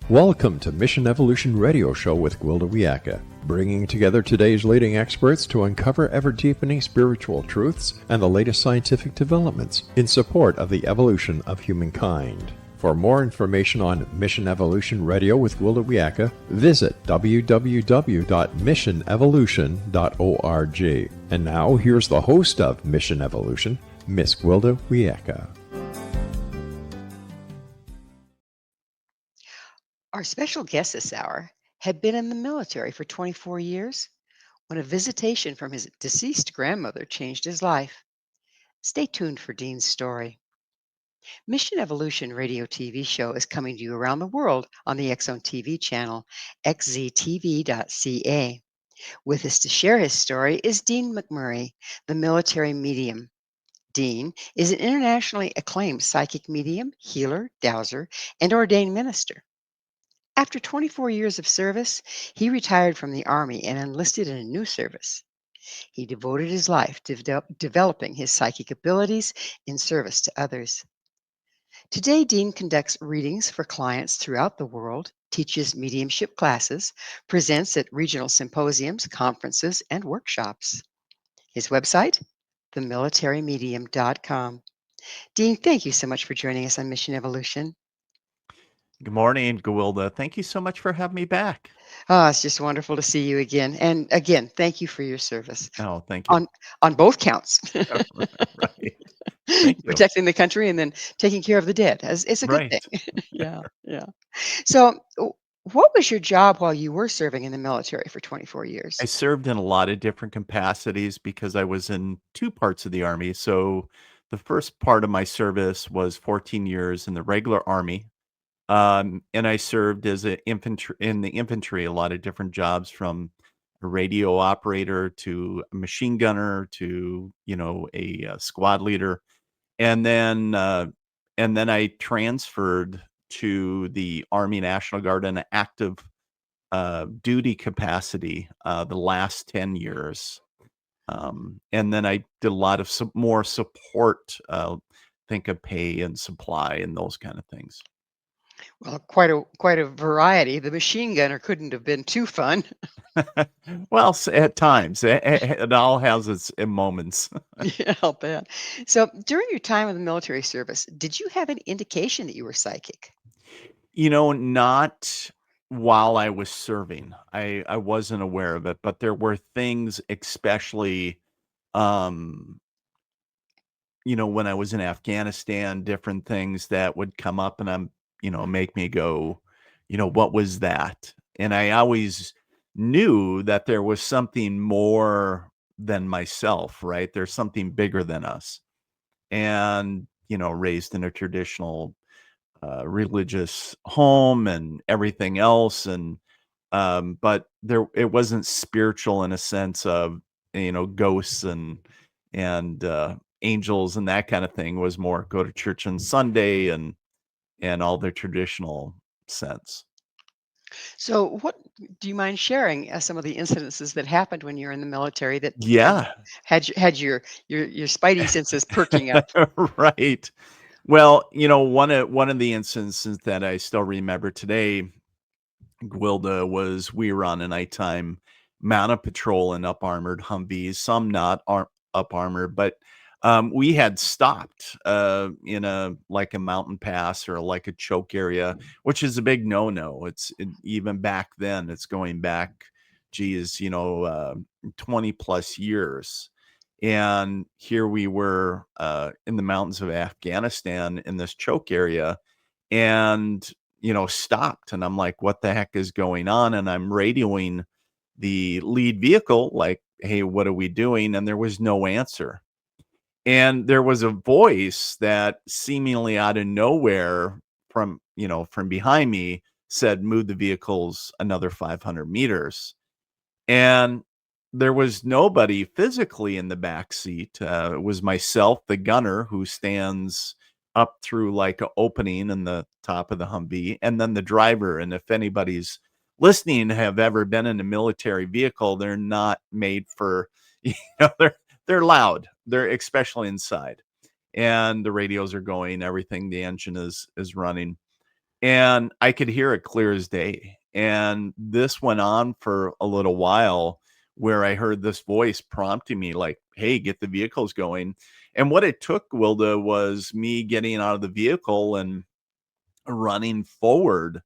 Welcome to Mission Evolution Radio Show with Gwilda Wiyaka, bringing together today's leading experts to uncover ever-deepening spiritual truths and the latest scientific developments in support of the evolution of humankind. For more information on Mission Evolution Radio with Gwilda Wiyaka, visit www.missionevolution.org. And now, here's the host of Mission Evolution, Miss Gwilda Wiyaka. Our special guest this hour had been in the military for 24 years when a visitation from his deceased grandmother changed his life. Stay tuned for Dean's story. Mission Evolution radio TV show is coming to you around the world on the X Zone TV channel, xztv.ca. With us to share his story is Dean McMurray, the military medium. Dean is an internationally acclaimed psychic medium, healer, dowser, and ordained minister. After 24 years of service, he retired from the Army and enlisted in a new service. He devoted his life to developing his psychic abilities in service to others. Today, Dean conducts readings for clients throughout the world, teaches mediumship classes, presents at regional symposiums, conferences, and workshops. His website, themilitarymedium.com. Dean, thank you so much for joining us on Mission Evolution. Good morning, Gwilda. Thank you so much for having me back. It's just wonderful to see you again. And again, thank you for your service. Oh, thank you. On both counts. Right. Thank you. Protecting the country and then taking care of the dead. It's a good Right. thing. Yeah. So what was your job while you were serving in the military for 24 years? I served in a lot of different capacities because I was in two parts of the Army. So the first part of my service was 14 years in the regular Army. And I served as in the infantry, a lot of different jobs, from a radio operator to a machine gunner to, a squad leader. And then I transferred to the Army National Guard in an active duty capacity the last 10 years. And then I did a lot of more support, think of pay and supply and those kind of things. Well, quite a variety. The machine gunner couldn't have been too fun. Well, at times, it all has its moments. Yeah, I'll bet. So during your time in the military service, did you have any indication that you were psychic? Not while I was serving. I wasn't aware of it, but there were things, especially, when I was in Afghanistan, different things that would come up and make me go, what was that? And I always knew that there was something more than myself, right? There's something bigger than us. And, raised in a traditional religious home and everything else. And, but it wasn't spiritual in a sense of, ghosts and angels and that kind of thing. It was more go to church on Sunday and all the traditional sense. So what do you mind sharing some of the incidences that happened when you were in the military that Yeah. had your spidey senses perking up? Right. Well, one of the instances that I still remember today, Gwilda, was we were on a nighttime mounted patrol in up armored Humvees, some not up armored, but we had stopped in a mountain pass or like a choke area, which is a big no-no. Even back then, it's going back, 20 plus years. And here we were in the mountains of Afghanistan in this choke area and, stopped. And I'm like, what the heck is going on? And I'm radioing the lead vehicle, like, hey, what are we doing? And there was no answer. And there was a voice that seemingly out of nowhere from behind me said, move the vehicles another 500 meters. And there was nobody physically in the back seat. It was myself, the gunner, who stands up through like an opening in the top of the Humvee, and then the driver. And if anybody's listening have ever been in a military vehicle, they're not made for, they're loud. They're especially inside, and the radios are going, everything, the engine is running. and I could hear it clear as day. And this went on for a little while where I heard this voice prompting me, like, hey, get the vehicles going. And what it took, Wilda, was me getting out of the vehicle and running forward,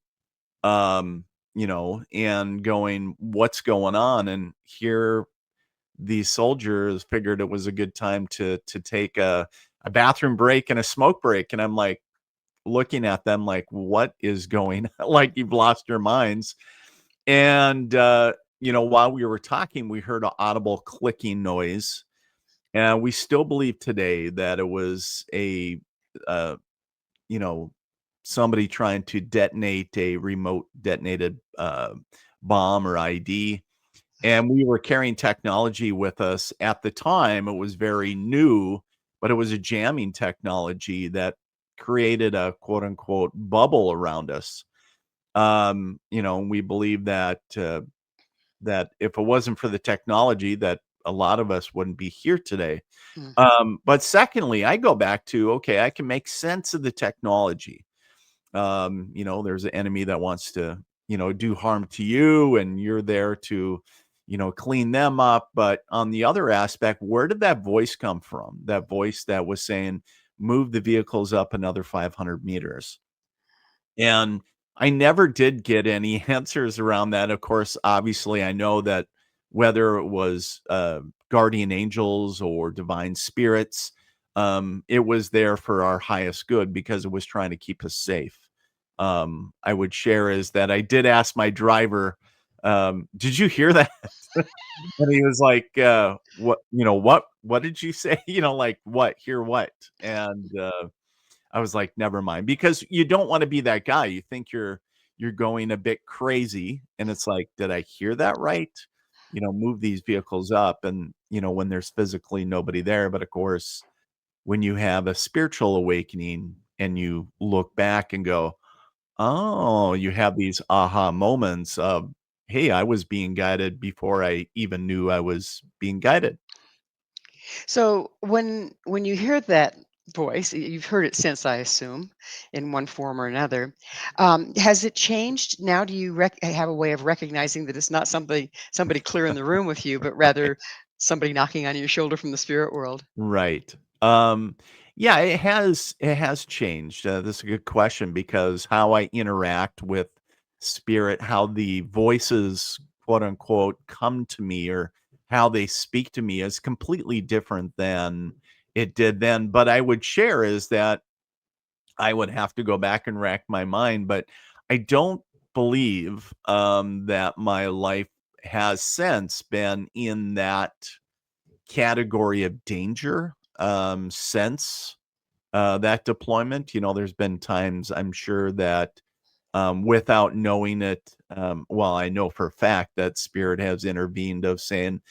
um, and going, what's going on? And here these soldiers figured it was a good time to take a bathroom break and a smoke break. And I'm like, looking at them like, what is going like, you've lost your minds. And while we were talking, we heard an audible clicking noise, and we still believe today that it was a uh you know somebody trying to detonate a remote detonated bomb or ID. And we were carrying technology with us at the time. It was very new, but it was a jamming technology that created a quote unquote bubble around us. We believe that if it wasn't for the technology, that a lot of us wouldn't be here today. Mm. But secondly, I go back to, okay, I can make sense of the technology. There's an enemy that wants to, do harm to you, and you're there to, clean them up. But on the other aspect, where did that voice come from? That voice that was saying, move the vehicles up another 500 meters. And I never did get any answers around that. Of course, obviously, I know that whether it was guardian angels or divine spirits, it was there for our highest good because it was trying to keep us safe. I would share is that I did ask my driver, did you hear that? And he was like, what did you say? Like, what, hear what? And I was like, "Never mind," because you don't wanna be that guy. You think you're going a bit crazy, and it's like, "Did I hear that right?" Move these vehicles up, and, when there's physically nobody there. But of course, when you have a spiritual awakening and you look back and go, "Oh," you have these aha moments of, "Hey, I was being guided before I even knew I was being guided." So when you hear that voice, you've heard it since, I assume, in one form or another. Has it changed? Now, do you have a way of recognizing that it's not somebody clear in the room with you, but rather somebody knocking on your shoulder from the spirit world? Right. Yeah, it has changed. This is a good question because how I interact with spirit, how the voices, quote unquote, come to me or how they speak to me is completely different than it did then. But I would share is that I would have to go back and rack my mind, but I don't believe that my life has since been in that category of danger, since, that deployment. There's been times I'm sure that, without knowing it, well, I know for a fact that Spirit has intervened of saying,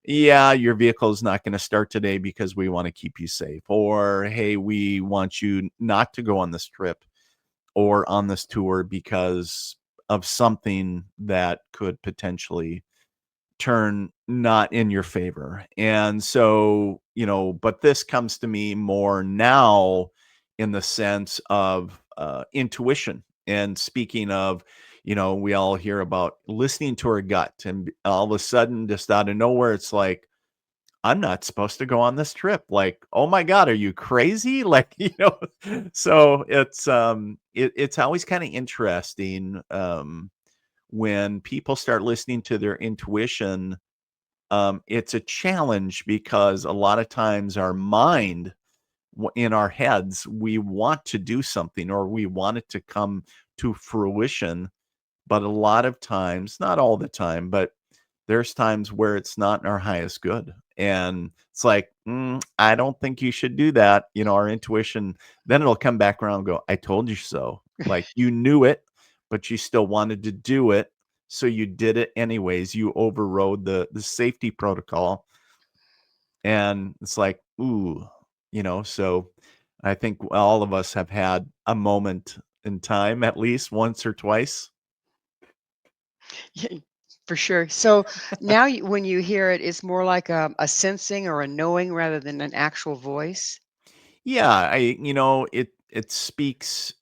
"Yeah, your vehicle is not gonna start today because we wanna keep you safe," or, "Hey, we want you not to go on this trip or on this tour because of something that could potentially turn not in your favor." And so, but this comes to me more now in the sense of intuition. And speaking of, we all hear about listening to our gut, and all of a sudden, just out of nowhere, it's like, I'm not supposed to go on this trip. Like, oh my God, are you crazy? Like, so it's always kind of interesting when people start listening to their intuition. It's a challenge because a lot of times our mind, in our heads, we want to do something or we want it to come to fruition. But a lot of times, not all the time, but there's times where it's not in our highest good. And it's like, I don't think you should do that. Our intuition, then it'll come back around and go, I told you so. Like, you knew it, but you still wanted to do it. So you did it anyways. You overrode the safety protocol. And it's like, ooh, so I think all of us have had a moment in time, at least once or twice. Yeah, for sure. So now, when you hear it, it's more like a sensing or a knowing rather than an actual voice. Yeah, it speaks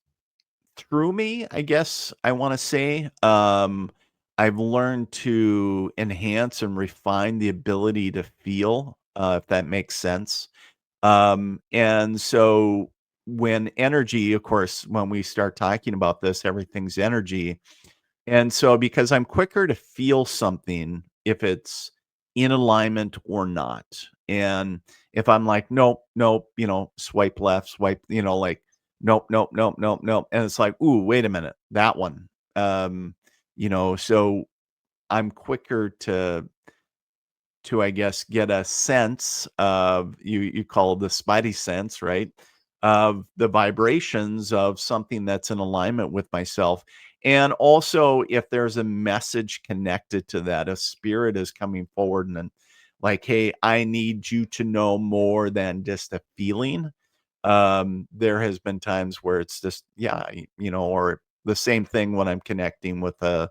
through me, I guess I want to say. I've learned to enhance and refine the ability to feel, if that makes sense. And so when energy, of course, when we start talking about this, everything's energy. And so because I'm quicker to feel something if it's in alignment or not. And if I'm like, nope, nope, swipe left, swipe, like, nope, nope, nope, nope, nope. And it's like, ooh, wait a minute, that one. So I'm quicker to I guess get a sense of you call the spidey sense, right? Of the vibrations of something that's in alignment with myself. And also if there's a message connected to that, a spirit is coming forward and then like, hey, I need you to know more than just a feeling. There has been times where it's just, yeah, or the same thing when I'm connecting with a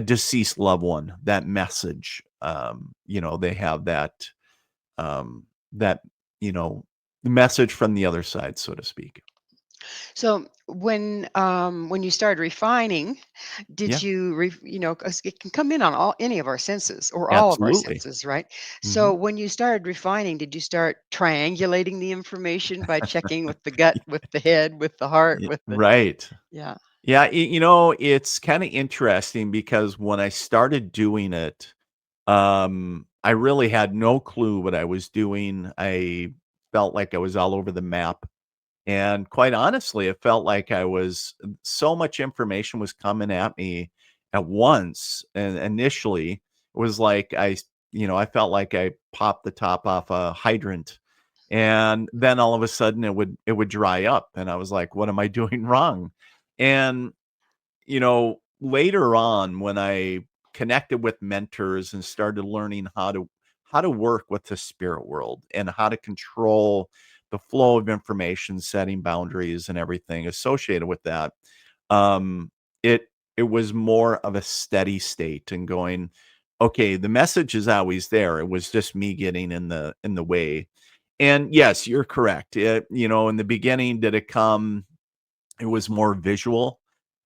deceased loved one, that message, they have um, that, you know, message from the other side, so to speak. So when you started refining, did Yeah, you 'cause it can come in on any of our senses or all of our absolutely. senses, right? Mhm. So when you started refining, did you start triangulating the information by checking with the gut, with the head, with the heart, with the Right. yeah. Yeah, it's kinda interesting because when I started doing it, I really had no clue what I was doing. I felt like I was all over the map. And quite honestly, it felt like I was so much information was coming at me at once. And initially, it was like I felt like I popped the top off a hydrant. And then all of a sudden it would dry up. And I was like, what am I doing wrong? And later on when I connected with mentors and started learning how to work with the spirit world and how to control the flow of information, setting boundaries and everything associated with that, um, it it was more of a steady state and going, okay, the message is always there. It was just me getting in the way. And yes, you're correct. In the beginning, did it come it was more visual.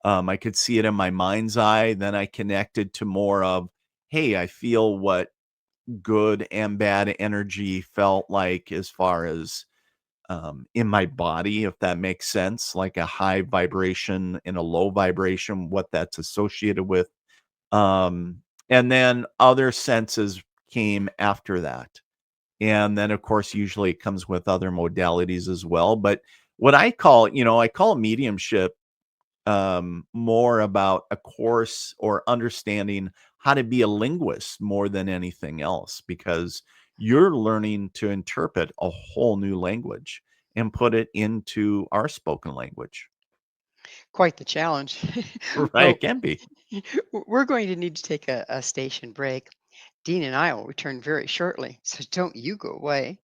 I could see it in my mind's eye. Then I connected to more of, hey, I feel what good and bad energy felt like as far as in my body, if that makes sense, like a high vibration and a low vibration, what that's associated with. Um, and then other senses came after that. And then, of course, usually it comes with other modalities as well. But what I call mediumship more about a course or understanding how to be a linguist more than anything else, because you're learning to interpret a whole new language and put it into our spoken language. Quite the challenge. Right, Well, it can be. we're going to need to take a station break. Dean and I will return very shortly, so don't you go away.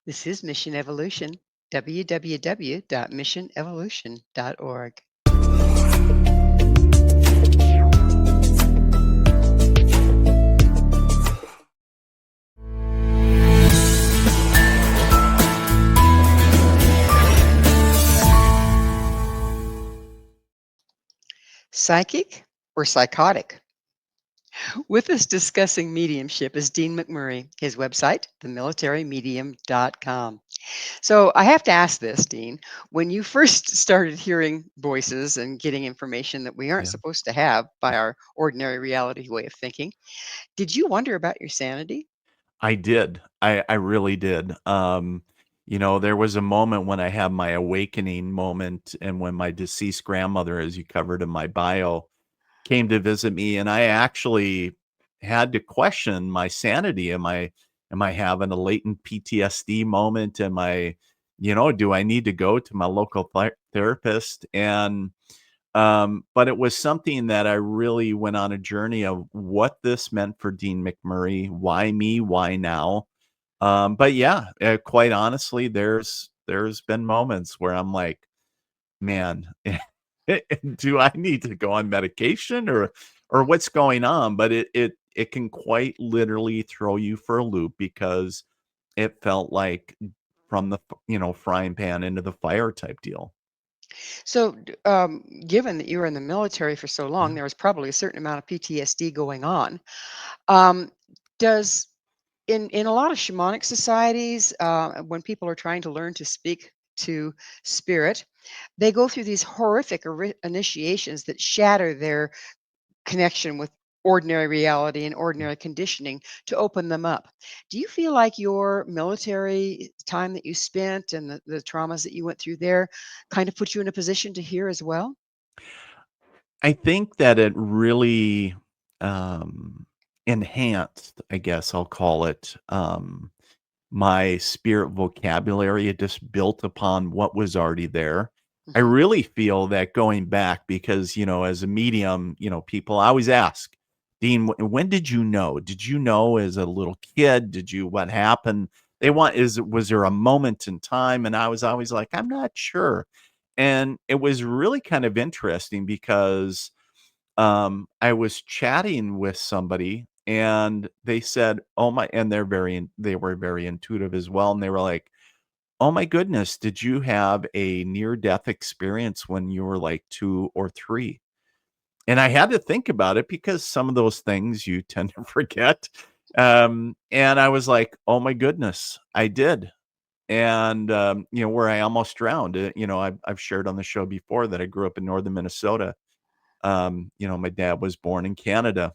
This is Mission Evolution, www.missionevolution.org. Psychic or psychotic? With us discussing mediumship is Dean McMurray. His website, themilitarymedium.com. So I have to ask this, Dean. When you first started hearing voices and getting information that we aren't Yeah. supposed to have by our ordinary reality way of thinking, did you wonder about your sanity? I did. I really did. There was a moment when I had my awakening moment and when my deceased grandmother, as you covered in my bio, came to visit me, and I actually had to question my sanity. Am I having a latent PTSD moment? Do I need to go to my local therapist? But it was something that I really went on a journey of what this meant for Dean McMurray. Why me? Why now? But yeah, quite honestly, there's been moments where I'm like, man, do I need to go on medication or what's going on? But it can quite literally throw you for a loop because it felt like from the frying pan into the fire type deal. So, given that you were in the military for so long, Mhm. there was probably a certain amount of PTSD going on. Um, does in a lot of shamanic societies, when people are trying to learn to speak to spirit, they go through these horrific initiations that shatter their connection with ordinary reality and ordinary conditioning to open them up. Do you feel like your military time that you spent and the traumas that you went through there kind of put you in a position to hear as well? I think that it really, um, enhanced, I guess I'll call it, my spirit vocabulary. It just built upon what was already there. I Hmm. really feel that going back because, as a medium, people always ask, Dean, when did you know? Did you know as a little kid? What happened? Was there a moment in time? And I was always like, I'm not sure. And it was really kind of interesting because I was chatting with somebody and they said, "Oh my," and they were very intuitive as well. And they were like, "Oh my goodness, did you have a near death experience when you were like 2 or 3?" And I had to think about it because some of those things you tend to forget. And I was like, "Oh my goodness, I did." And where I almost drowned. I've shared on the show before that I grew up in northern Minnesota. My dad was born in Canada.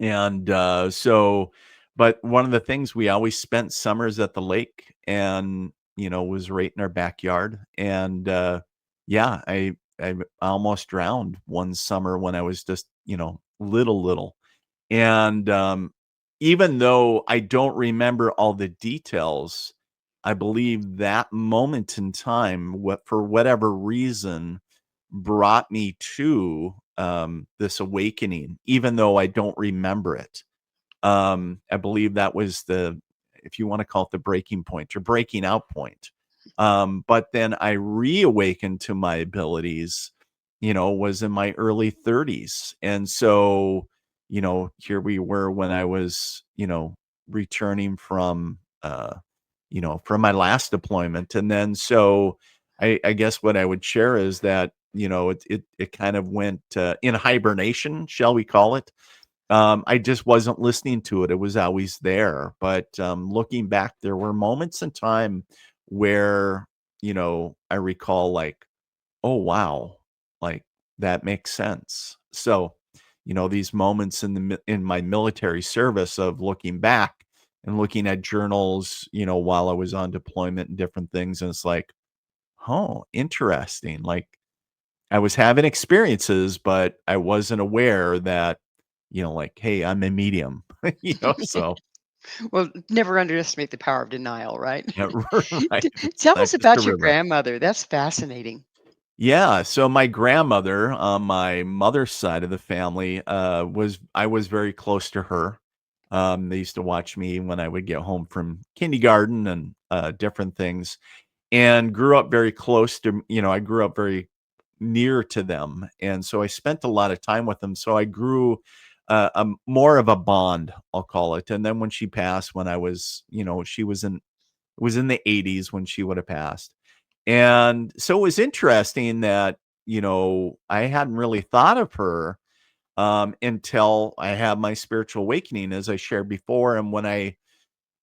And but one of the things we always spent summers at the lake and, was right in our backyard. And yeah, I almost drowned one summer when I was just, little. And even though I don't remember all the details, I believe that moment in time, for whatever reason, brought me to this awakening, even though I don't remember it. I believe that was if you want to call it the breaking point or breaking out point. But then I reawakened to my abilities, was in my early 30s. And so, here we were when I was, returning from my last deployment. And then so I guess what I would share is that, it kind of went in hibernation, shall we call it? I just wasn't listening to it. It was always there. But looking back, there were moments in time where, I recall like, oh, wow, like that makes sense. So, these moments in my military service of looking back and looking at journals, while I was on deployment and different things, and it's like, oh, interesting. Like I was having experiences, but I wasn't aware that, like, hey, I'm a medium, so Well, never underestimate the power of denial, right? yeah, right. It's Tell not us just a about your river. grandmother. That's fascinating. Yeah, so my grandmother on my mother's side of the family, I was very close to her. They used to watch me when I would get home from kindergarten and, different things, and grew up very close to I grew up very near to them, and so I spent a lot of time with them, so I grew, more of a bond, I'll call it. And then when she passed, when I was she was in it was in the '80s when she would have passed. And so it was interesting that, I hadn't really thought of her until I had my spiritual awakening, as I shared before.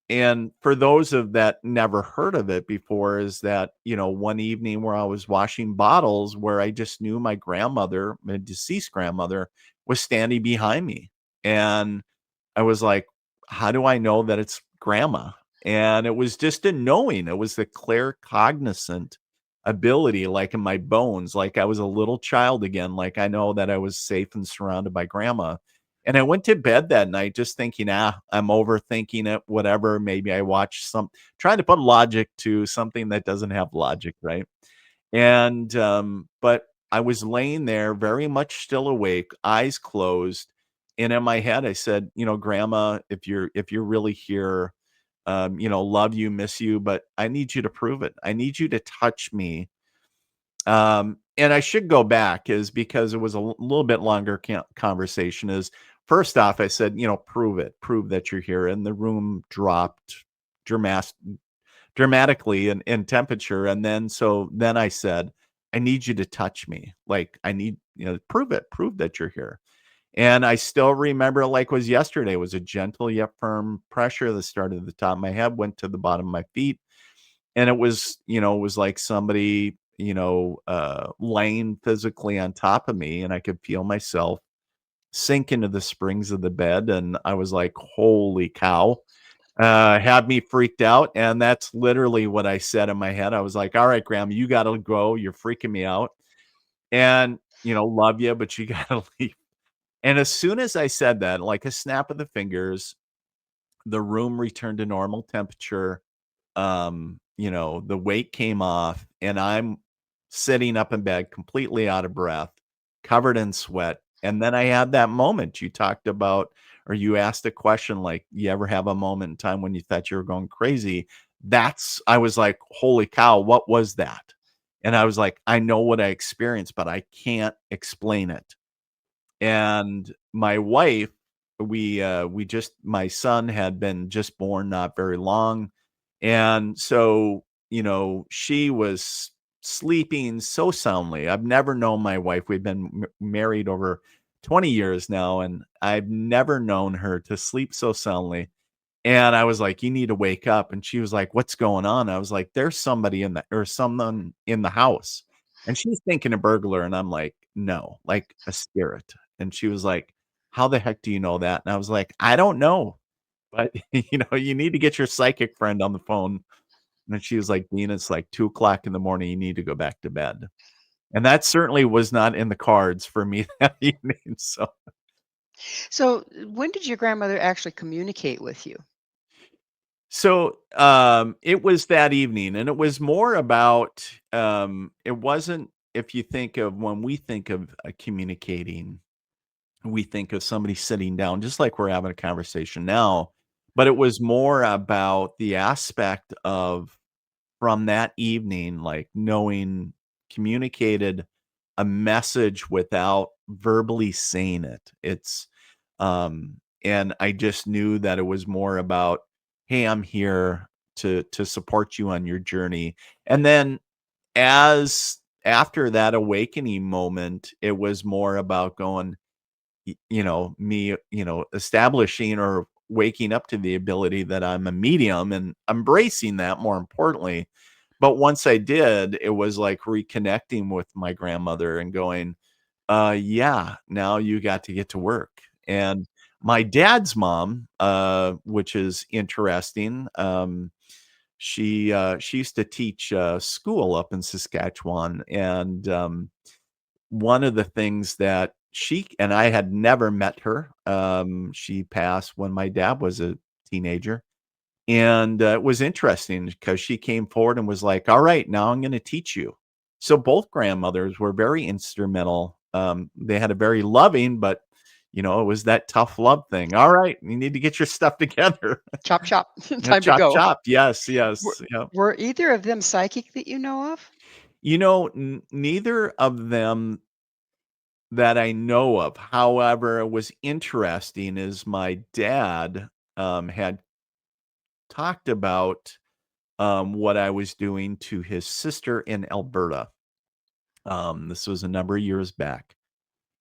And for those of that never heard of it before, is that, one evening where I was washing bottles, where I just knew my grandmother, my deceased grandmother, was standing behind me. And I was like, how do I know that it's grandma? And it was just a knowing. It was the clear cognizant ability, like in my bones, like I was a little child again. Like I know that I was safe and surrounded by grandma. And I went to bed that night just thinking, I'm overthinking it, whatever. Maybe I watched trying to put logic to something that doesn't have logic, right? And but I was laying there very much still awake, eyes closed, and in my head I said, grandma, if you're really here, love you, miss you, but I need you to prove it. I need you to touch me. And I should go back is because it was a little bit longer conversation. Is first off, I said, prove it, prove that you're here. And the room dropped dramatic dramatically in temperature. And then I said, I need you to touch me. Like, I need, prove it, prove that you're here. And I still remember it like it was yesterday. It was a gentle yet firm pressure that started at the top of my head, went to the bottom of my feet. And it was like somebody, laying physically on top of me, and I could feel myself sink into the springs of the bed. And I was like, holy cow. Had me freaked out. And that's literally what I said in my head. I was like, all right, Grandma, you got to go. You're freaking me out. And, love you, but you got to leave. And as soon as I said that, like a snap of the fingers, the room returned to normal temperature. The weight came off, and I'm sitting up in bed completely out of breath, covered in sweat. And then I had that moment you talked about, or you asked a question like, you ever have a moment in time when you thought you were going crazy? I was like, holy cow, what was that? And I was like, I know what I experienced, but I can't explain it. And my wife, we just my son had been just born not very long. And so, she was sleeping so soundly. I've never known my wife. We've been married over 20 years now, and I've never known her to sleep so soundly. And I was like, "You need to wake up." And she was like, "What's going on?" I was like, "There's somebody someone in the house." And she's thinking a burglar, and I'm like, "No, like a spirit." And she was like, "How the heck do you know that?" And I was like, "I don't know, but you need to get your psychic friend on the phone." And she was like, "Dean, it's like 2 o'clock in the morning. You need to go back to bed." And that certainly was not in the cards for me that evening. So, when did your grandmother actually communicate with you? It was that evening, and it was more about, it wasn't, if you think of when we think of, communicating, we think of somebody sitting down just like we're having a conversation now, but it was more about the aspect of, from that evening, like, knowing, communicated a message without verbally saying it. And I just knew that it was more about, "Hey, I'm here to support you on your journey." And then, as after that awakening moment, it was more about going, me, establishing or waking up to the ability that I'm a medium and embracing that, more importantly. But once I did, it was like reconnecting with my grandmother and going, yeah, now you got to get to work. And my dad's mom, which is interesting, she used to teach school up in Saskatchewan. And one of the things that she and I had never met her. She passed when my dad was a teenager. And it was interesting because she came forward and was like, "All right, now I'm going to teach you." So both grandmothers were very instrumental. They had a very loving, but it was that tough love thing. "All right, you need to get your stuff together." Chop, chop. Yeah, Time to chop, go. chop. Yes, Were, yes. Yeah. were either of them psychic that you know of? Neither of them that I know of. However, it was interesting is my dad, had talked about, what I was doing to his sister in Alberta. This was a number of years back.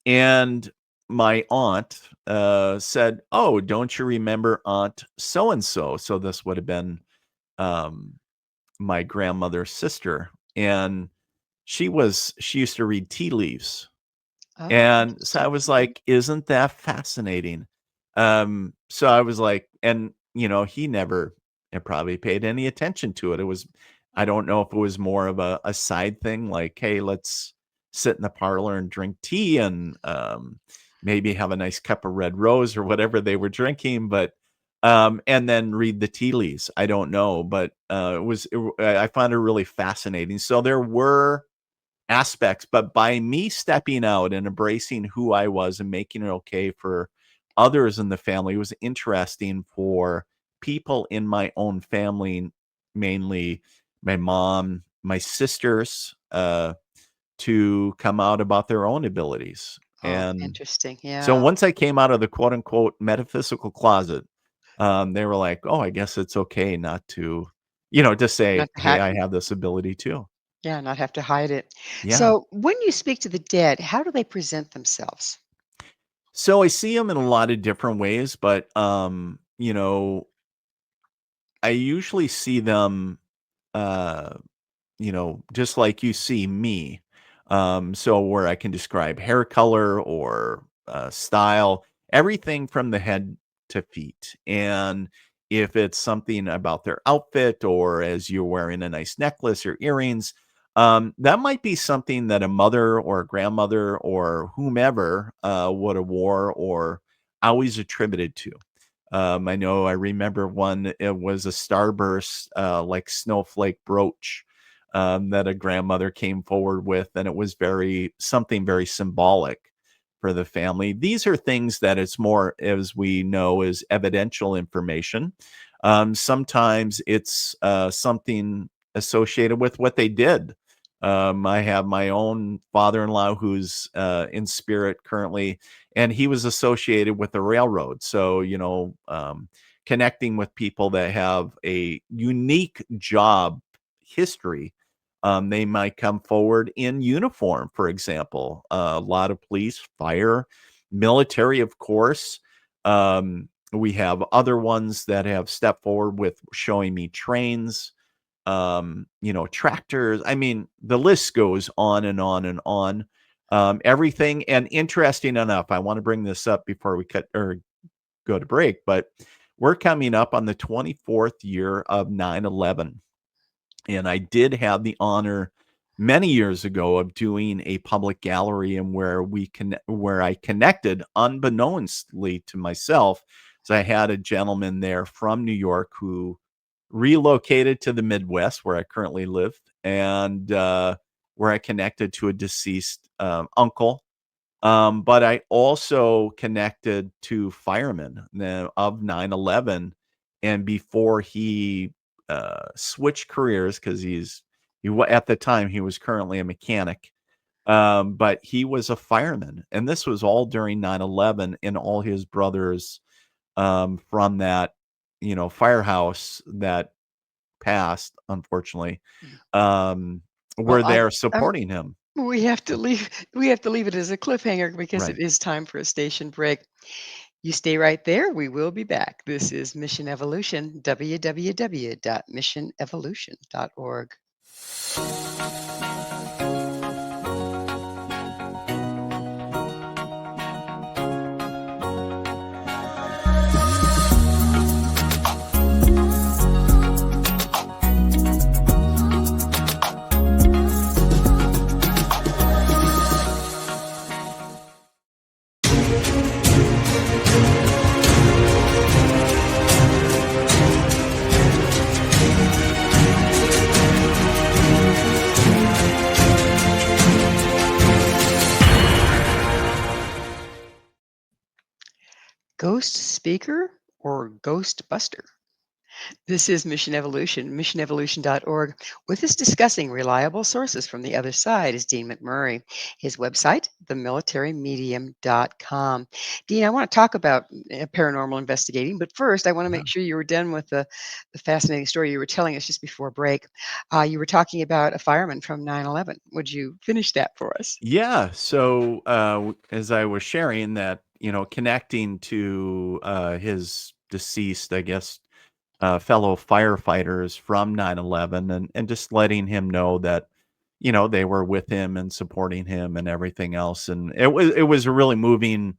And my aunt, said, "Oh, don't you remember Aunt so and so?" So this would have been, um, my grandmother's sister. And she used to read tea leaves. Oh, And so I interesting. was Mhm. like, "Isn't that fascinating?" So I was like, and, he never had probably paid any attention to it. I don't know if it was more of a side thing, like, "Hey, let's sit in the parlor and drink tea and, maybe have a nice cup of red rose," or whatever they were drinking, but, and then read the tea leaves. I don't know, but, I found it really fascinating. So there were aspects, but by me stepping out and embracing who I was and making it okay for others in the family, it was interesting for people in my own family, mainly my mom, my sisters, to come out about their own abilities. Oh, And interesting. so Yeah. once I came out of the quote unquote metaphysical closet, they were like, "Oh, I guess it's okay not to, just say, Not to hey, have I have this ability too." Yeah, not have to hide it. Yeah. So, when you speak to the dead, how do they present themselves? So I see them in a lot of different ways, but I usually see them uh just like you see me. So where I can describe hair color or style, everything from the head to feet. And if it's something about their outfit or as you're wearing a nice necklace or earrings, that might be something that a mother or a grandmother or whomever would have wore or always attributed to. I know I remember one, it was a starburst, like snowflake brooch that a grandmother came forward with, and it was something very symbolic for the family. These are things that it's more, as we know, is evidential information. Sometimes it's something associated with what they did. I have my own father-in-law who's in spirit currently, and he was associated with the railroad. So, connecting with people that have a unique job history, they might come forward in uniform, for example. A lot of police, fire, military, of course. We have other ones that have stepped forward with showing me trains, tractors. I mean, the list goes on and on and on. Everything. And interesting enough, I want to bring this up before we cut or go to break, but we're coming up on the 24th year of 9/11. And I did have the honor many years ago of doing a public gallery and where I connected unbeknownstly to myself. So I had a gentleman there from New York who relocated to the Midwest where I currently live and where I connected to a deceased uncle. But I also connected to firemen of 9/11, and before he switched careers, because at the time he was currently a mechanic, but he was a fireman, and this was all during 9/11, and all his brothers from that firehouse that passed, unfortunately, um, Well, were there supporting him. we have to leave it as a cliffhanger because it Right. is time for a station break. You stay right there. We will be back. This is Mission Evolution, www.missionevolution.org. Ghost speaker or ghost buster? This is Mission Evolution, missionevolution.org. With us discussing reliable sources from the other side is Dean McMurray. His website, themilitarymedium.com. Dean, I want to talk about paranormal investigating, but first I want to Yeah. make sure you were done with the fascinating story you were telling us just before break. You were talking about a fireman from 9/11. Would you finish that for us? Yeah. So, as I was sharing that, connecting to his deceased, I guess, fellow firefighters from 9/11, and just letting him know that, they were with him and supporting him and everything else. And it was a really moving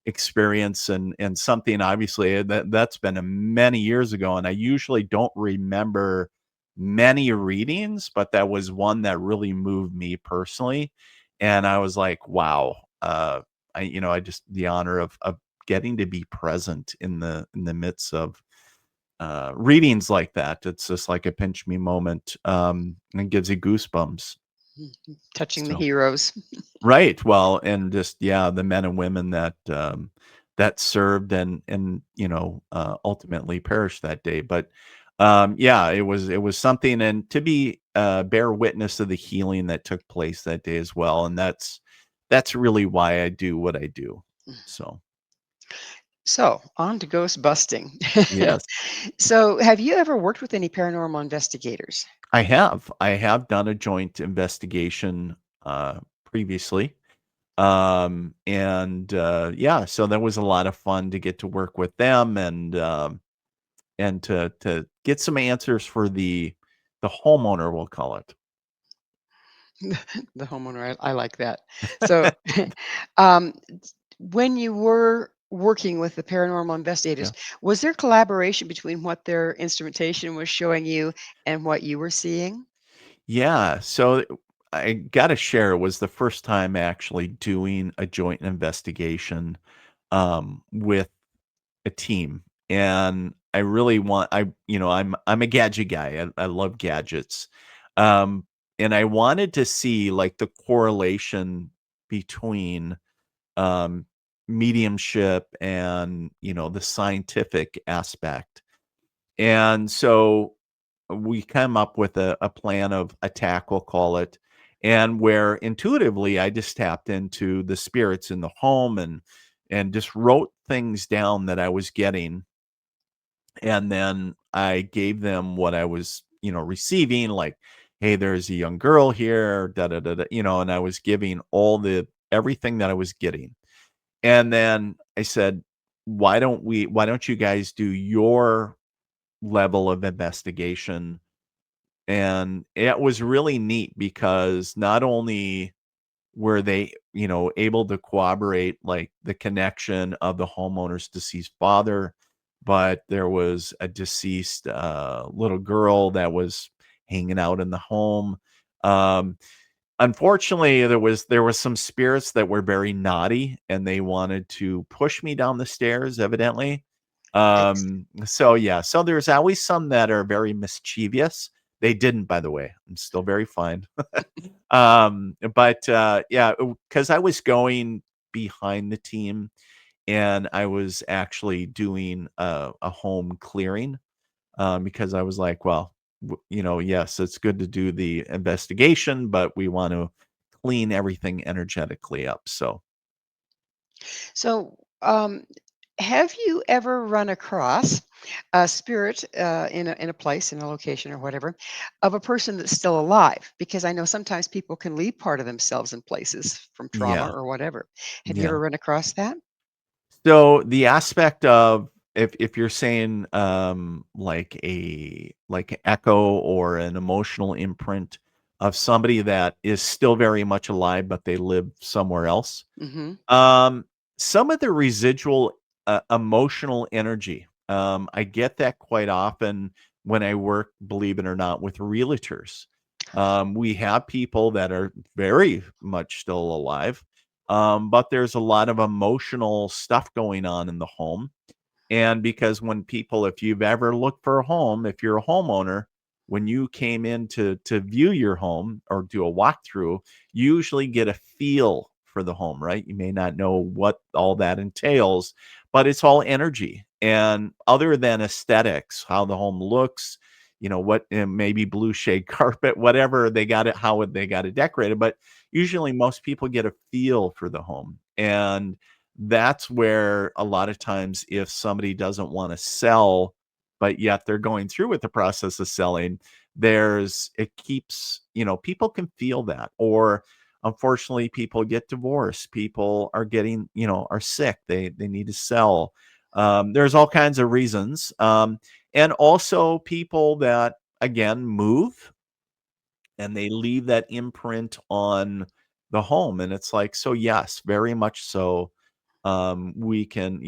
experience and something obviously that's been many years ago. And I usually don't remember many readings, but that was one that really moved me personally. And I was like, wow, I just the honor of getting to be present in the midst of readings like that. It's just like a pinch me moment, and it gives you goosebumps. Touching the So heroes. right, well, and just yeah, the men and women that served and ultimately perished that day. But yeah, it was something, and to be bear witness of the healing that took place that day as well. And that's really why I do what I do. So So, on to ghost busting. yes. So, have you ever worked with any paranormal investigators? I have done a joint investigation previously. Yeah, so that was a lot of fun to get to work with them and to get some answers for the homeowner, we'll call it. The homeowner, I like that. So, um, when you were working with the paranormal investigators, Yeah. was there collaboration between what their instrumentation was showing you and what you were seeing? Yeah, so I gotta share, it was the first time actually doing a joint investigation, with a team, and I really want I'm a gadget guy, I love gadgets, um, and I wanted to see, like, the correlation between, um, mediumship and, the scientific aspect, and so we come up with a plan of attack, we'll call it, and where intuitively I just tapped into the spirits in the home and just wrote things down that I was getting, and then I gave them what I was, receiving, like, "Hey, there's a young girl here, da da da da," and I was giving all the everything that I was getting. And then I said, why don't you guys do your level of investigation?" And it was really neat because not only were they, able to corroborate, like, the connection of the homeowner's deceased father, but there was a deceased, little girl that was hanging out in the home. Um, Unfortunately, there was some spirits that were very naughty, and they wanted to push me down the stairs, evidently. Ex So yeah, so there's always some that are very mischievous. They didn't, by the way. I'm still very fine. But, yeah, because I was going behind the team, and I was actually doing a home clearing, because I was like, well, yes, it's good to do the investigation, but we want to clean everything energetically up. So, So, have you ever run across a spirit in a place, in a location, or whatever, of a person that's still alive? Because I know sometimes people can leave part of themselves in places from trauma yeah, or whatever. Have you yeah. ever run across that? So the aspect of if you're saying like echo or an emotional imprint of somebody that is still very much alive, but they live somewhere else. Hmm. Um, some of the residual, emotional energy, I get that quite often when I work, believe it or not, with realtors. We have people that are very much still alive, but there's a lot of emotional stuff going on in the home. And because when people if you've ever looked for a home, if you're a homeowner, when you came in to view your home or do a walkthrough, you usually get a feel for the home, right? You may not know what all that entails, but it's all energy. And other than aesthetics, how the home looks, what maybe blue shade carpet, whatever they got it, how they got it decorated. But usually most people get a feel for the home. And that's where a lot of times if somebody doesn't wanna sell, but yet they're going through with the process of selling, it keeps people can feel that, or unfortunately, people get divorced, people are getting are sick, they need to sell. There's all kinds of reasons, and also people that, again, move and they leave that imprint on the home, and it's like, so yes, very much so. We can,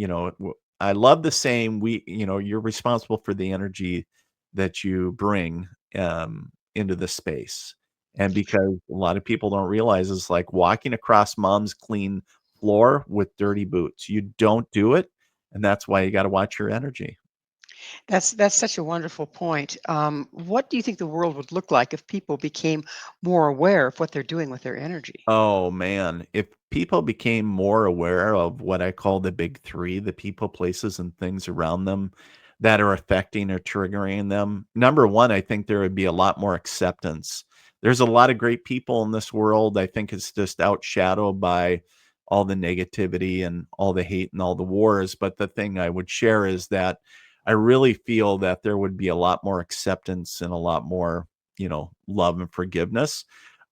I love the saying, you're responsible for the energy that you bring into the space. And because a lot of people don't realize, it's like walking across mom's clean floor with dirty boots. You don't do it, and that's why you got to watch your energy. That's such a wonderful point. What do you think the world would look like if people became more aware of what they're doing with their energy? Oh man, if people became more aware of what I call the big 3, the people, places, and things around them that are affecting or triggering them, number 1, I think there would be a lot more acceptance. There's a lot of great people in this world. I think it's just outshadowed by all the negativity and all the hate and all the wars. But the thing I would share is that I really feel that there would be a lot more acceptance and a lot more. love and forgiveness.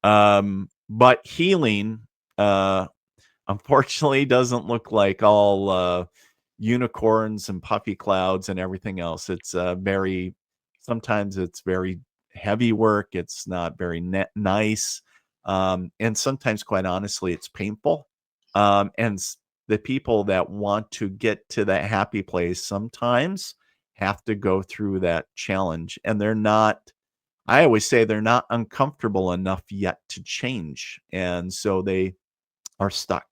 But healing, unfortunately, doesn't look like all unicorns and puffy clouds and everything else. It's sometimes it's very heavy work. It's not very nice. And sometimes, quite honestly, it's painful. And the people that want to get to that happy place sometimes have to go through that challenge. And I always say they're not uncomfortable enough yet to change. And so they are stuck.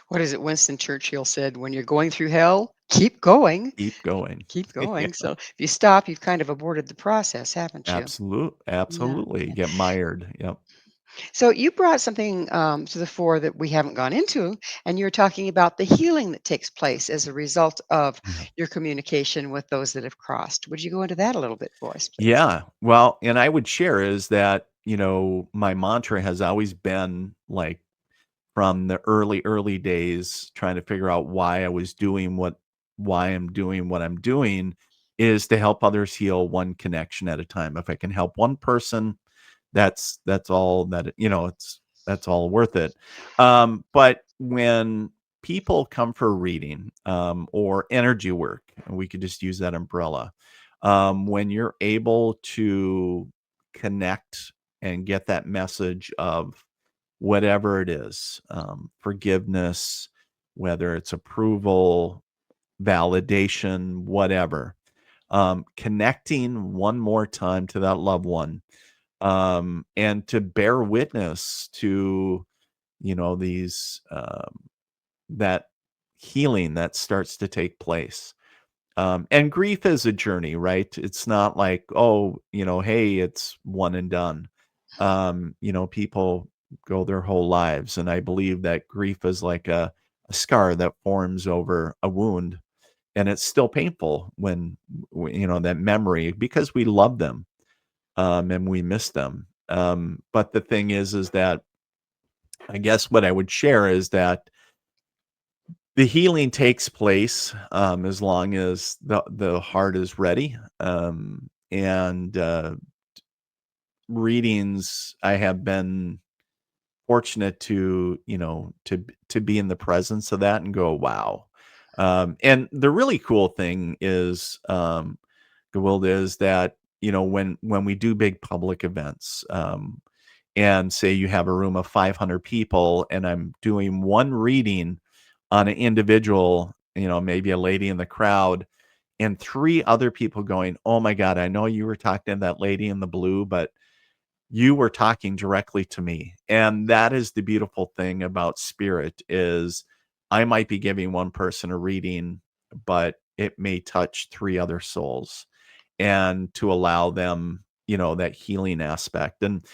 What is it? Winston Churchill said, "When you're going through hell, keep going, Keep going. keep Yeah, going." So if you stop, you've kind of aborted the process, haven't you? Yeah. absolutely. Get mired. Yep. So you brought something to the fore that we haven't gone into, and you're talking about the healing that takes place as a result of Yeah. your communication with those that have crossed. Would you go into that a little bit for us, please? Yeah. Well, and I would share is that, my mantra has always been like from the early days trying to figure out why I'm doing what I'm doing is to help others heal one connection at a time. If I can help one person, that's all that's all worth it. But when people come for reading or energy work, and we could just use that umbrella, when you're able to connect and get that message of whatever it is, forgiveness, whether it's approval, validation, whatever, connecting one more time to that loved one, and to bear witness to these that healing that starts to take place. And grief is a journey, right? It's not like, oh, hey, it's one and done. People go their whole lives, and I believe that grief is like a scar that forms over a wound, and it's still painful when that memory, because we love them, and we miss them. But the thing is that I guess what I would share is that the healing takes place as long as the heart is ready. And readings, I have been fortunate to to be in the presence of that and go, wow. And the really cool thing is, Gewilda, is that when we do big public events, and say you have a room of 500 people and I'm doing one reading on an individual, maybe a lady in the crowd, and three other people going, oh my God, I know you were talking to that lady in the blue, but you were talking directly to me. And that is the beautiful thing about spirit is I might be giving one person a reading, but it may touch three other souls, and to allow them, that healing aspect. And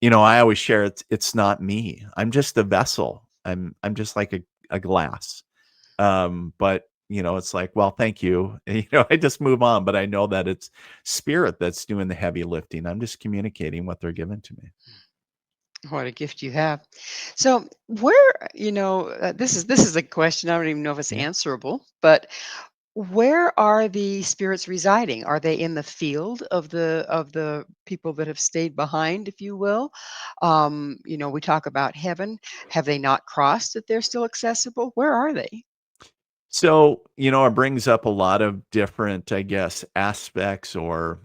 I always share it's not me. I'm just a vessel. I'm just like a glass. But it's like, well, thank you. And, I just move on, but I know that it's spirit that's doing the heavy lifting. I'm just communicating what they're giving to me. What a gift you have. So, where, this is a question I don't even know if it's Yeah. answerable, but where are the spirits residing? Are they in the field of the people that have stayed behind, if you will? We talk about heaven. Have they not crossed that they're still accessible? Where are they? So, it brings up a lot of different, I guess, aspects or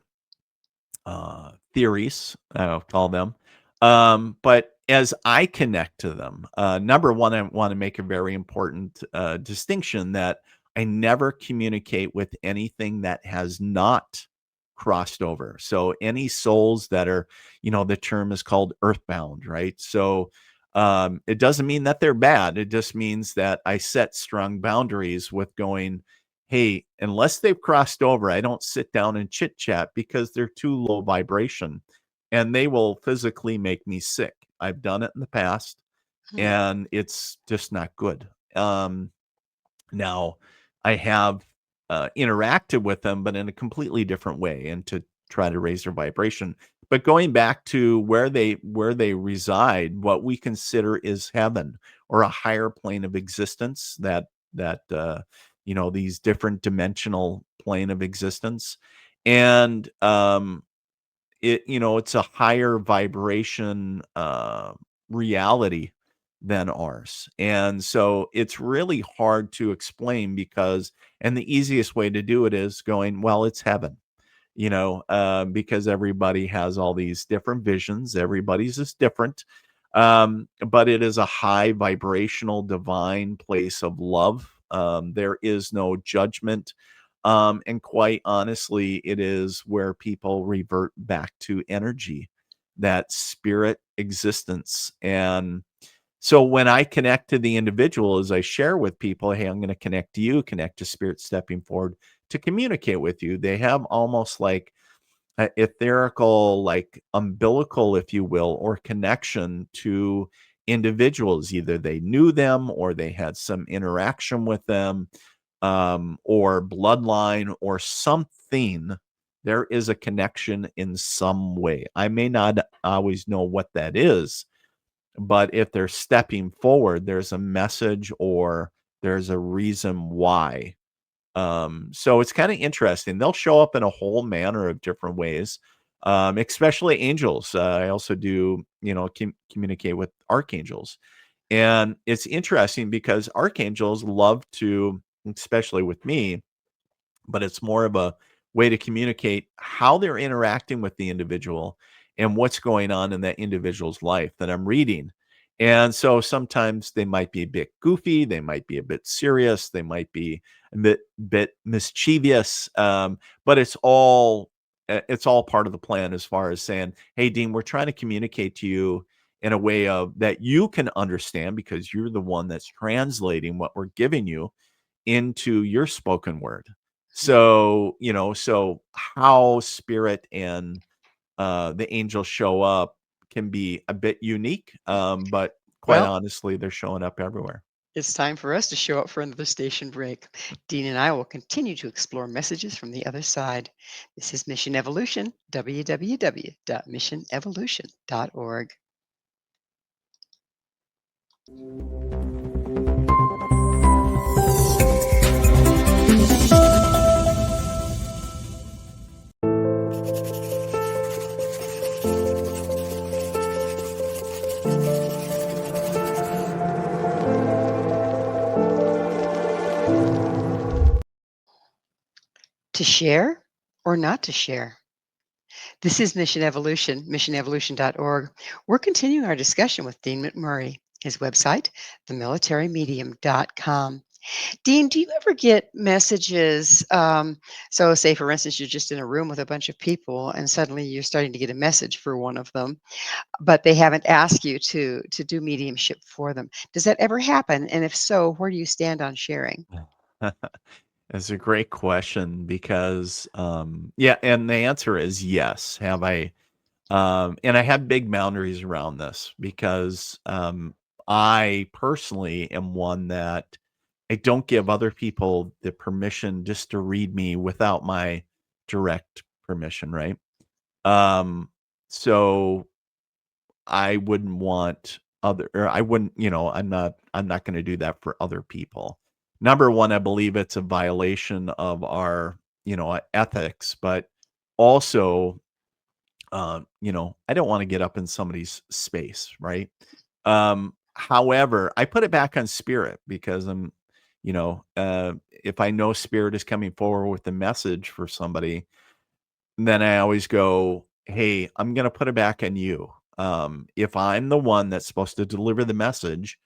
theories, I'll call them. But as I connect to them, number one, I want to make a very important distinction that I never communicate with anything that has not crossed over. So any souls that are, the term is called earthbound, right? So it doesn't mean that they're bad. It just means that I set strong boundaries with going, hey, unless they've crossed over, I don't sit down and chit chat because they're too low vibration and they will physically make me sick. I've done it in the past Hmm. and it's just not good. Now, I have interacted with them, but in a completely different way and to try to raise their vibration. But going back to where they reside, what we consider is heaven or a higher plane of existence that these different dimensional plane of existence. And it's a higher vibration reality than ours. And so it's really hard to explain because, and the easiest way to do it is going, well, it's heaven, because everybody has all these different visions. Everybody's is different. But it is a high vibrational divine place of love. There is no judgment. And quite honestly, it is where people revert back to energy, that spirit existence. And so when I connect to the individual, as I share with people, hey, I'm going to connect to you, connect to spirit stepping forward to communicate with you. They have almost like etherical, like umbilical, if you will, or connection to individuals. Either they knew them or they had some interaction with them, or bloodline or something. There is a connection in some way. I may not always know what that is, but if they're stepping forward, there's a message or there's a reason why. So it's kind of interesting. They'll show up in a whole manner of different ways, especially angels. I also do, communicate with archangels. And it's interesting because archangels love to, especially with me, but it's more of a way to communicate how they're interacting with the individual and what's going on in that individual's life that I'm reading. And so sometimes they might be a bit goofy, they might be a bit serious, they might be a bit mischievous, but it's all part of the plan as far as saying, "Hey, Dean, we're trying to communicate to you in a way of that you can understand because you're the one that's translating what we're giving you into your spoken word." So, so how spirit and the angels show up can be a bit unique, but quite Well, honestly, they're showing up everywhere. it's time for us to show up for another station break. Dean and I will continue to explore messages from the other side. This is Mission Evolution, www.missionevolution.org. To share or not to share? This is Mission Evolution, missionevolution.org. We're continuing our discussion with Dean McMurray. His website, themilitary.medium.com. Dean, do you ever get messages? So, say for instance, you're just in a room with a bunch of people, and suddenly you're starting to get a message for one of them, but they haven't asked you to do mediumship for them. Does that ever happen? And if so, where do you stand on sharing? That's a great question because, yeah, and the answer is yes. Have I? And I have big boundaries around this because I personally am one that I don't give other people the permission just to read me without my direct permission, right? Um, so I wouldn't want other, or I wouldn't, I'm not going to do that for other people. Number one, I believe it's a violation of our, ethics, but also I don't want to get up in somebody's space, right? However, I put it back on spirit because if I know spirit is coming forward with a message for somebody, then I always go, hey, I'm going to put it back on you. If I'm the one that's supposed to deliver the message,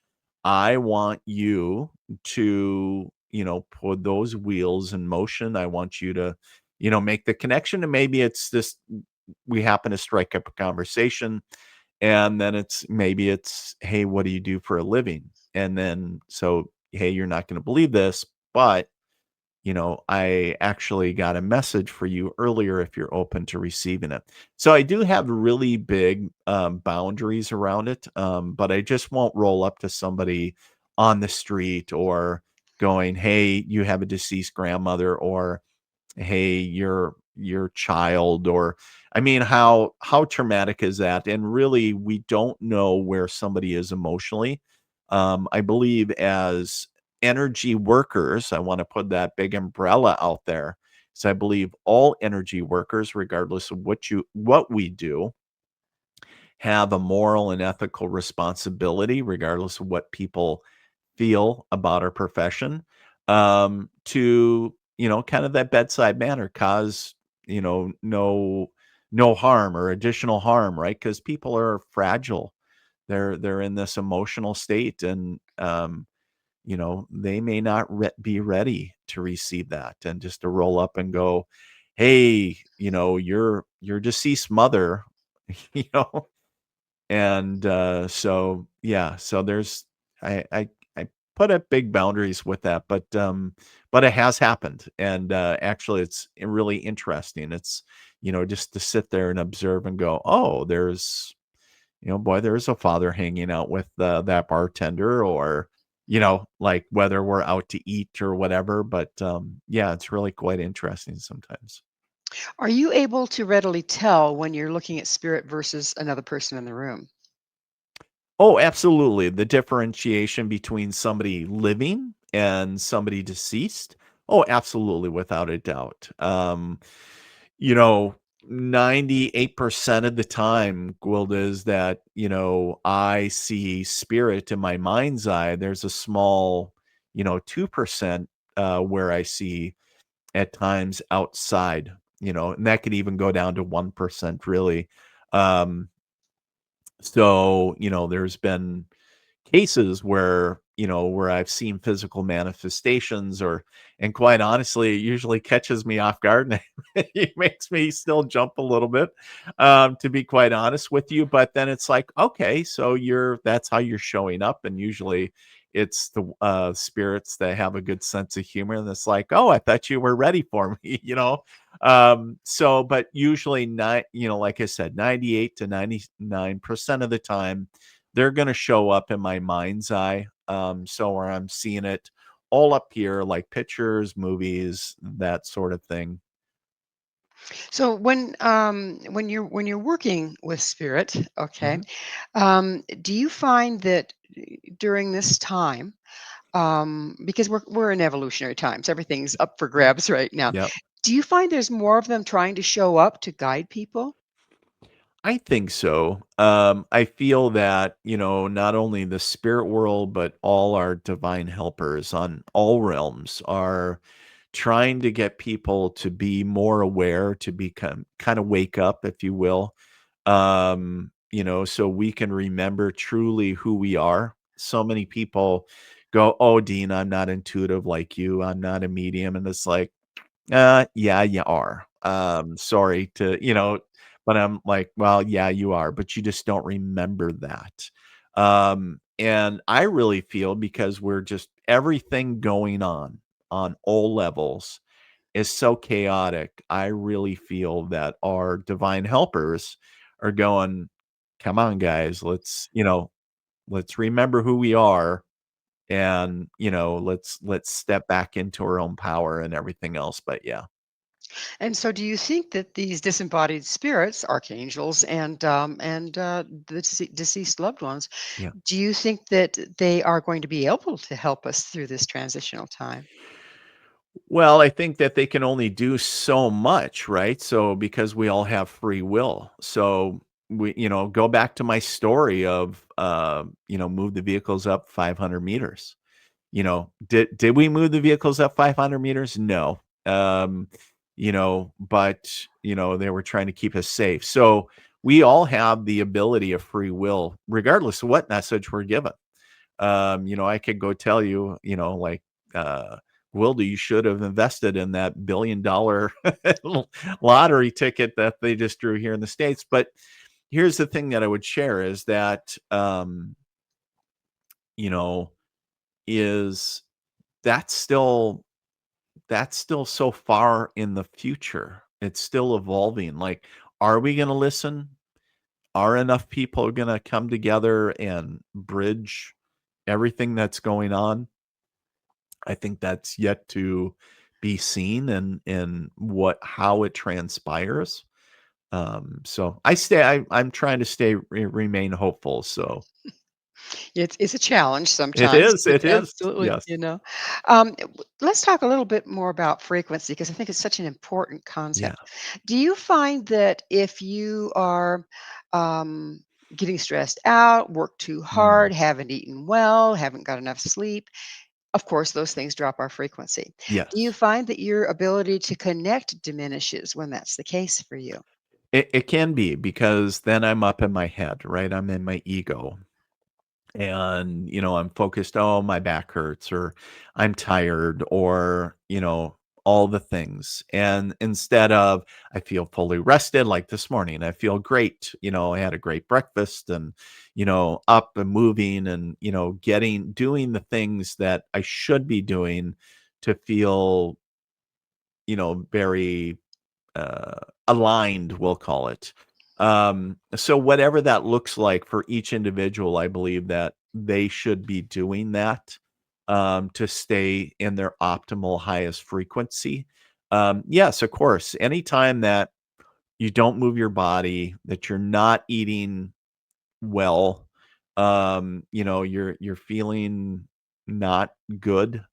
I want you to, put those wheels in motion. I want you to, make the connection. And maybe it's this we happen to strike up a conversation and then maybe it's hey, what do you do for a living? And then so hey, you're not going to believe this, but I actually got a message for you earlier if you're open to receiving it. So I do have really big boundaries around it, but I just won't roll up to somebody on the street or going, hey, you have a deceased grandmother, or hey, your child, or I mean, how traumatic is that? And really, we don't know where somebody is emotionally. I believe as energy workers, I want to put that big umbrella out there. So I believe all energy workers, regardless of what we do, have a moral and ethical responsibility, regardless of what people feel about our profession, to, kind of that bedside manner, cause, no harm or additional harm, right? Because people are fragile. They're in this emotional state, and they may not be ready to receive that, and just to roll up and go, hey, your deceased mother, you know and, so, yeah, so I put up big boundaries with that, but it has happened, and, actually, it's really interesting. It's, just to sit there and observe and go, "Oh, boy, there's a father hanging out with, that bartender," or, like, whether we're out to eat or whatever, but, yeah, it's really quite interesting sometimes. Are you able to readily tell when you're looking at spirit versus another person in the room? Oh, absolutely. The differentiation between somebody living and somebody deceased. Oh, absolutely, without a doubt. You know, 98% of the time, Gwilda, is that, I see spirit in my mind's eye. There's a small, 2% where I see at times outside, and that could even go down to 1% really. Um, so, there's been cases where I've seen physical manifestations, and quite honestly, it usually catches me off guard, and it makes me still jump a little bit, to be quite honest with you. But then it's like, okay, so that's how you're showing up, and usually it's the spirits that have a good sense of humor, and it's like, oh, I thought you were ready for me, so, but usually not, like I said, 98 to 99% of the time they're gonna show up in my mind's eye, so where I'm seeing it all up here, like pictures, movies, that sort of thing. So when you're working with spirit, okay, Mhm. do you find that during this time, because we're in evolutionary times, everything's up for grabs right now. Yep. Do you find there's more of them trying to show up to guide people? I think so. I feel that, not only the spirit world, but all our divine helpers on all realms are trying to get people to be more aware, to become kind of wake up, if you will. So we can remember truly who we are. So many people go, "Oh, Dean, I'm not intuitive like you. I'm not a medium." And it's like, yeah, you are. Sorry to, but I'm like, well, yeah, you are, but you just don't remember that. And I really feel because we're just everything going on all levels is so chaotic. I really feel that our divine helpers are going, come on, guys, let's remember who we are, and let's step back into our own power and everything else. But yeah. And so, do you think that these disembodied spirits, archangels, and the deceased loved ones, Yeah. do you think that they are going to be able to help us through this transitional time? Well, I think that they can only do so much, right? So because we all have free will. So we, go back to my story of move the vehicles up 500 meters. Did we move the vehicles up 500 meters? No. But they were trying to keep us safe. So we all have the ability of free will, regardless of what message we're given. I could go tell you, like, uh, Wilda, you should have invested in that $1 billion lottery ticket that they just drew here in the States. But here's the thing that I would share is that, you know, is that's still so far in the future. It's still evolving. Like, are we going to listen? Are enough people going to come together and bridge everything that's going on? I think that's yet to be seen, and how it transpires. So I'm trying to remain hopeful. So It's a challenge It sometimes, is, but it is. absolutely, Yes. let's talk a little bit more about frequency because I think it's such an important Yeah. concept. Do you find that if you are um, getting stressed out, work too Mm. hard, haven't eaten well, haven't got enough sleep, of course, those things drop our frequency. Do you Yes. find that your ability to connect diminishes when that's the case for you? It can be because then I'm up in my head, right? I'm in my ego. And I'm focused, oh, my back hurts, or I'm tired, or all the things. And instead of, I feel fully rested, like this morning, I feel great. I had a great breakfast, and up and moving, and doing the things that I should be doing to feel very aligned, we'll call it. So whatever that looks like for each individual, I believe that they should be doing that to stay in their optimal highest frequency. Yes, of course. Anytime that you don't move your body, that you're not eating well, you're feeling not good,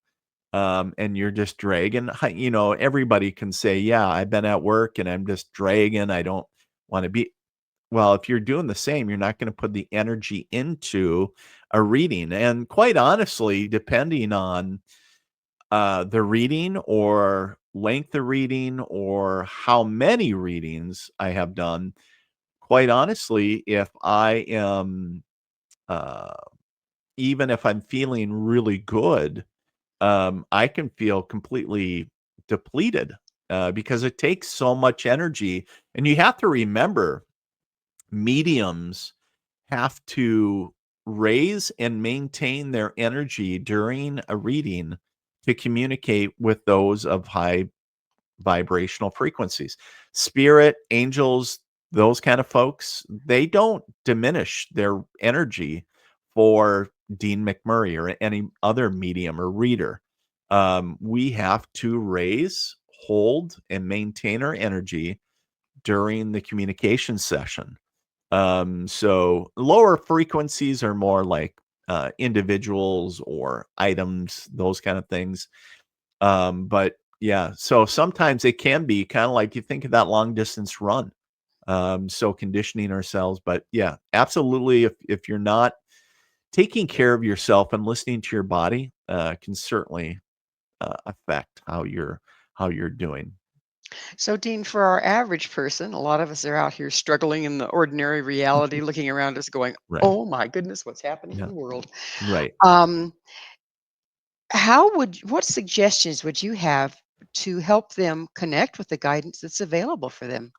and you're just dragging. Everybody can say, "Yeah, I've been at work and I'm just dragging. I don't want to be." Well, if you're doing the same, you're not going to put the energy into a reading. And quite honestly, depending on the reading or length of reading or how many readings I have done, quite honestly, if I am, uh, even if I'm feeling really good, I can feel completely depleted because it takes so much energy. And you have to remember, mediums have to raise and maintain their energy during a reading to communicate with those of high vibrational frequencies. Spirit, angels, those kind of folks, they don't diminish their energy for Dean McMurray or any other medium or reader. We have to raise, hold, and maintain our energy during the communication session. So lower frequencies are more like individuals or items, those kind of things. But yeah, so sometimes it can be kind of like you think of that long distance run. So conditioning ourselves, but yeah, absolutely. If you're not taking care of yourself and listening to your body, can certainly affect how you're doing. So, Dean, for our average person, a lot of us are out here struggling in the ordinary reality, looking around us going, Right. oh my goodness, what's happening in Yeah. the world? Right. Um, what suggestions would you have to help them connect with the guidance that's available for them?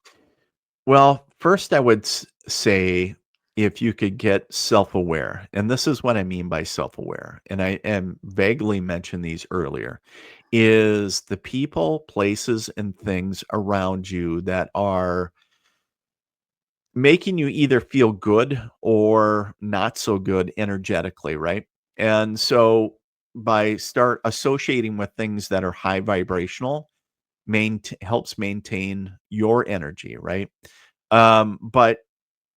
Well, first, I would say if you could get self aware, and this is what I mean by self aware, and I am vaguely mentioned these earlier, is the people, places, and things around you that are making you either feel good or not so good energetically, right? And so by start associating with things that are high vibrational, helps maintain your energy, right? But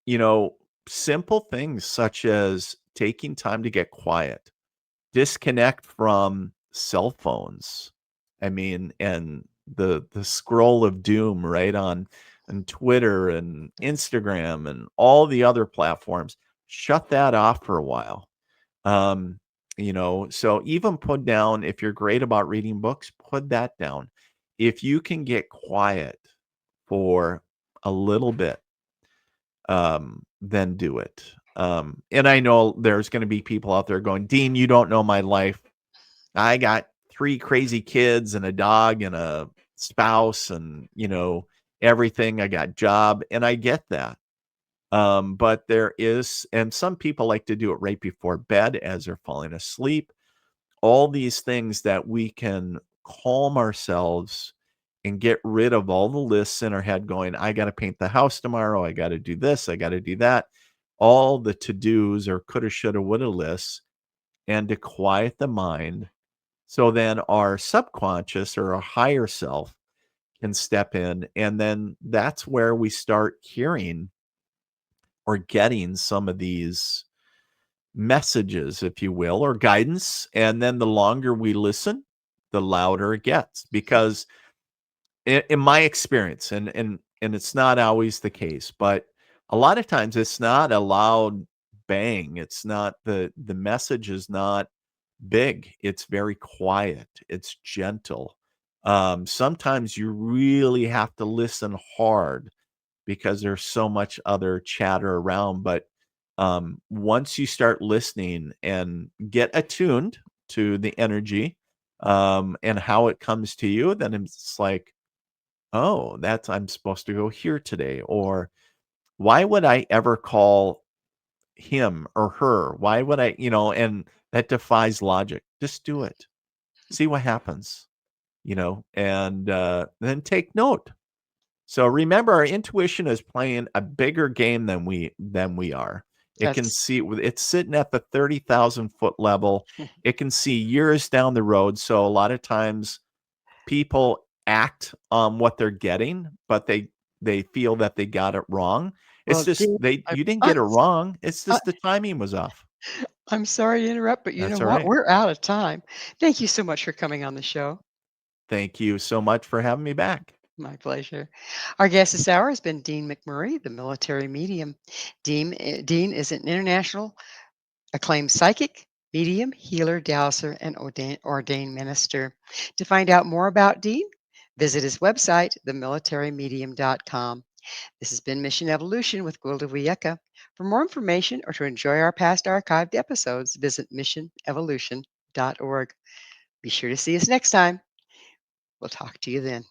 you know, simple things such as taking time to get quiet, disconnect from cell phones. I mean, and the scroll of doom, right, on Twitter and Instagram and all the other platforms. Shut that off for a while. Um, so even put down, if you're great about reading books, put that down. If you can get quiet for a little bit, then do it. And I know there's going to be people out there going, Dean, you don't know my life. I got three crazy kids and a dog and a spouse and, everything. I got job. And I get that. But there is, and some people like to do it right before bed as they're falling asleep. All these things that we can calm ourselves and get rid of all the lists in our head going, I got to paint the house tomorrow. I got to do this. I got to do that. All the to dos or coulda, shoulda, woulda lists, and to quiet the mind. So then our subconscious or our higher self can step in. And then that's where we start hearing or getting some of these messages, if you will, or guidance. And then the longer we listen, the louder it gets. Because in my experience, and it's not always the case, but a lot of times it's not a loud bang. It's not the message is not big. It's very quiet. It's gentle. Sometimes you really have to listen hard because there's so much other chatter around. But once you start listening and get attuned to the energy and how it comes to you, then it's like, oh, that's I'm supposed to go here today. Or why would I ever call him or her? Why would I, and that defies logic. Just do it. See what happens, and then take note. So remember, our intuition is playing a bigger game than we are. It can That's see it's sitting at the 30,000-foot level. It can see years down the road. So a lot of times people act on what they're getting, but they feel that they got it wrong. It's well, just Dean, they I, you didn't I, get it wrong. It's I, just the timing was off. I'm sorry to interrupt, but you know That's all what? right. We're out of time. Thank you so much for coming on the show. Thank you so much for having me back. My pleasure. Our guest this hour has been Dean McMurray, the military medium. Dean is an international acclaimed psychic, medium, healer, dowser, and ordained minister. To find out more about Dean, visit his website, themilitarymedium.com. This has been Mission Evolution with Gwilda Wiyaka. For more information or to enjoy our past archived episodes, visit missionevolution.org. Be sure to see us next time. We'll talk to you then.